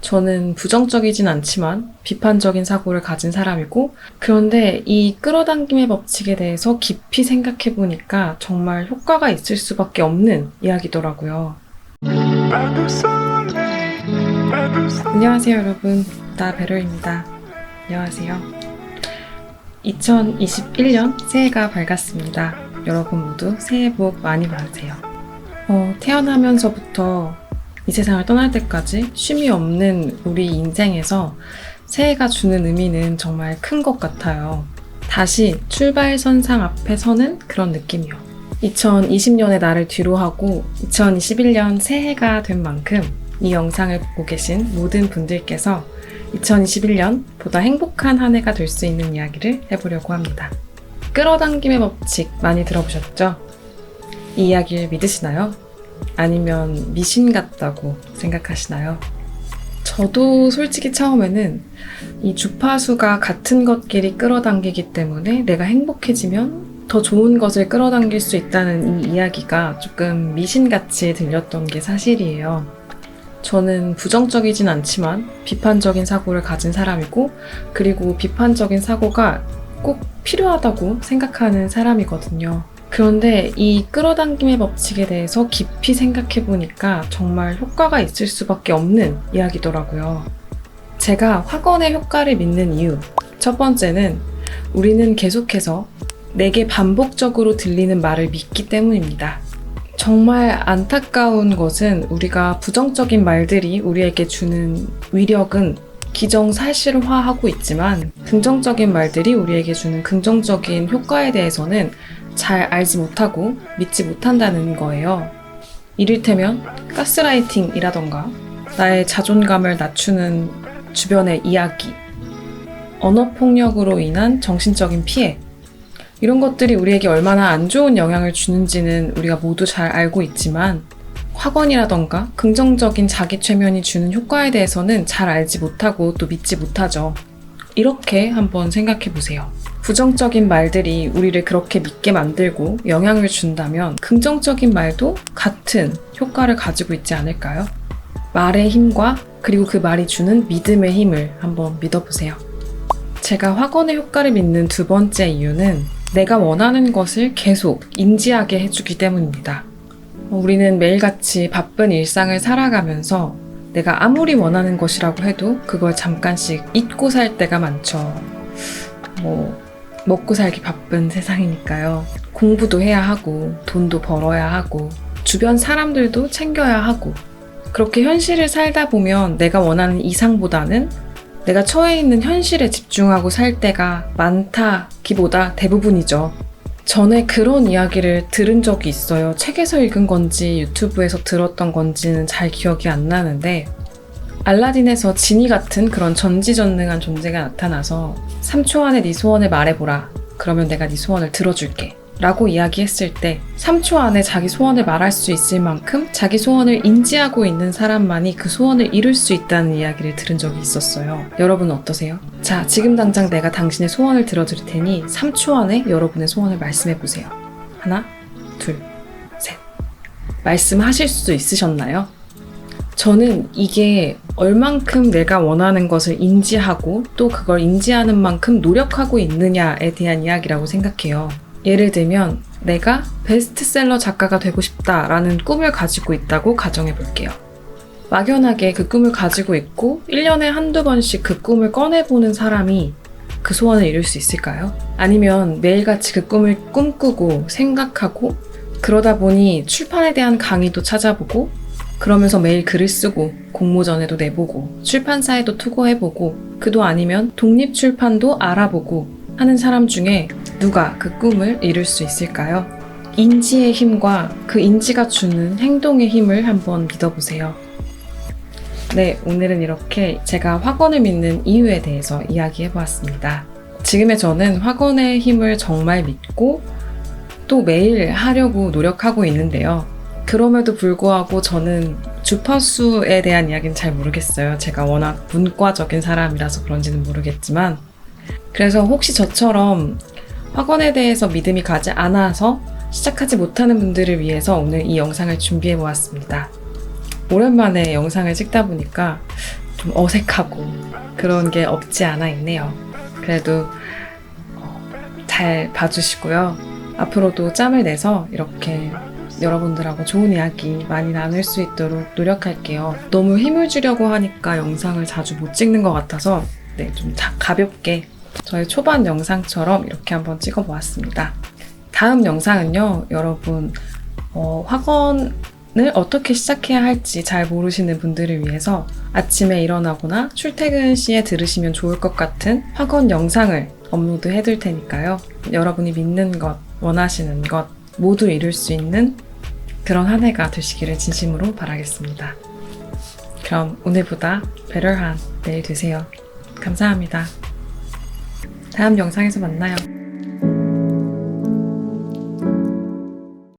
저는 부정적이진 않지만 비판적인 사고를 가진 사람이고, 그런데 이 끌어당김의 법칙에 대해서 깊이 생각해보니까 정말 효과가 있을 수밖에 없는 이야기더라고요. 안녕하세요 여러분, 나 베로입니다. 안녕하세요. 2021년 새해가 밝았습니다. 여러분 모두 새해 복 많이 받으세요. 태어나면서부터 이 세상을 떠날 때까지 쉼이 없는 우리 인생에서 새해가 주는 의미는 정말 큰 것 같아요. 다시 출발선상 앞에 서는 그런 느낌이요. 2020년의 나를 뒤로하고 2021년 새해가 된 만큼 이 영상을 보고 계신 모든 분들께서 2021년 보다 행복한 한 해가 될 수 있는 이야기를 해보려고 합니다. 끌어당김의 법칙 많이 들어보셨죠? 이 이야기를 믿으시나요? 아니면 미신 같다고 생각하시나요? 저도 솔직히 처음에는 이 주파수가 같은 것끼리 끌어당기기 때문에 내가 행복해지면 더 좋은 것을 끌어당길 수 있다는 이 이야기가 조금 미신같이 들렸던 게 사실이에요. 저는 부정적이진 않지만 비판적인 사고를 가진 사람이고, 그리고 비판적인 사고가 꼭 필요하다고 생각하는 사람이거든요. 그런데 이 끌어당김의 법칙에 대해서 깊이 생각해보니까 정말 효과가 있을 수밖에 없는 이야기더라고요. 제가 확언의 효과를 믿는 이유, 첫 번째는 우리는 계속해서 내게 반복적으로 들리는 말을 믿기 때문입니다. 정말 안타까운 것은 우리가 부정적인 말들이 우리에게 주는 위력은 기정사실화하고 있지만, 긍정적인 말들이 우리에게 주는 긍정적인 효과에 대해서는 잘 알지 못하고 믿지 못한다는 거예요. 이를테면 가스라이팅이라던가 나의 자존감을 낮추는 주변의 이야기, 언어폭력으로 인한 정신적인 피해, 이런 것들이 우리에게 얼마나 안 좋은 영향을 주는지는 우리가 모두 잘 알고 있지만, 확언이라던가 긍정적인 자기 최면이 주는 효과에 대해서는 잘 알지 못하고 또 믿지 못하죠. 이렇게 한번 생각해 보세요. 부정적인 말들이 우리를 그렇게 믿게 만들고 영향을 준다면 긍정적인 말도 같은 효과를 가지고 있지 않을까요? 말의 힘과 그리고 그 말이 주는 믿음의 힘을 한번 믿어보세요. 제가 확언의 효과를 믿는 두 번째 이유는 내가 원하는 것을 계속 인지하게 해주기 때문입니다. 우리는 매일같이 바쁜 일상을 살아가면서 내가 아무리 원하는 것이라고 해도 그걸 잠깐씩 잊고 살 때가 많죠. 먹고 살기 바쁜 세상이니까요. 공부도 해야 하고, 돈도 벌어야 하고, 주변 사람들도 챙겨야 하고, 그렇게 현실을 살다 보면 내가 원하는 이상보다는 내가 처해 있는 현실에 집중하고 살 때가 많다기보다 대부분이죠. 전에 그런 이야기를 들은 적이 있어요. 책에서 읽은 건지 유튜브에서 들었던 건지는 잘 기억이 안 나는데, 알라딘에서 지니 같은 그런 전지전능한 존재가 나타나서 3초 안에 네 소원을 말해보라. 그러면 내가 네 소원을 들어줄게. 라고 이야기했을 때 3초 안에 자기 소원을 말할 수 있을 만큼 자기 소원을 인지하고 있는 사람만이 그 소원을 이룰 수 있다는 이야기를 들은 적이 있었어요. 여러분은 어떠세요? 자, 지금 당장 내가 당신의 소원을 들어드릴 테니 3초 안에 여러분의 소원을 말씀해보세요. 하나, 둘, 셋. 말씀하실 수 있으셨나요? 저는 이게 얼만큼 내가 원하는 것을 인지하고 또 그걸 인지하는 만큼 노력하고 있느냐에 대한 이야기라고 생각해요. 예를 들면 내가 베스트셀러 작가가 되고 싶다라는 꿈을 가지고 있다고 가정해 볼게요. 막연하게 그 꿈을 가지고 있고 1년에 한두 번씩 그 꿈을 꺼내보는 사람이 그 소원을 이룰 수 있을까요? 아니면 매일같이 그 꿈을 꿈꾸고 생각하고, 그러다 보니 출판에 대한 강의도 찾아보고, 그러면서 매일 글을 쓰고 공모전에도 내보고 출판사에도 투고해보고, 그도 아니면 독립출판도 알아보고 하는 사람 중에 누가 그 꿈을 이룰 수 있을까요? 인지의 힘과 그 인지가 주는 행동의 힘을 한번 믿어보세요. 네, 오늘은 이렇게 제가 확언을 믿는 이유에 대해서 이야기해보았습니다. 지금의 저는 확언의 힘을 정말 믿고 또 매일 하려고 노력하고 있는데요. 그럼에도 불구하고 저는 주파수에 대한 이야기는 잘 모르겠어요. 제가 워낙 문과적인 사람이라서 그런지는 모르겠지만, 그래서 혹시 저처럼 확언에 대해서 믿음이 가지 않아서 시작하지 못하는 분들을 위해서 오늘 이 영상을 준비해 보았습니다. 오랜만에 영상을 찍다 보니까 좀 어색하고 그런 게 없지 않아 있네요. 그래도 잘 봐주시고요. 앞으로도 짬을 내서 이렇게 여러분들하고 좋은 이야기 많이 나눌 수 있도록 노력할게요. 너무 힘을 주려고 하니까 영상을 자주 못 찍는 것 같아서 네, 좀 가볍게 저의 초반 영상처럼 이렇게 한번 찍어보았습니다. 다음 영상은요, 여러분 학원을 어떻게 시작해야 할지 잘 모르시는 분들을 위해서 아침에 일어나거나 출퇴근 시에 들으시면 좋을 것 같은 학원 영상을 업로드 해둘 테니까요. 여러분이 믿는 것, 원하시는 것 모두 이룰 수 있는 그런 한 해가 되시기를 진심으로 바라겠습니다. 그럼 오늘보다 better한 내일 되세요. 감사합니다. 다음 영상에서 만나요.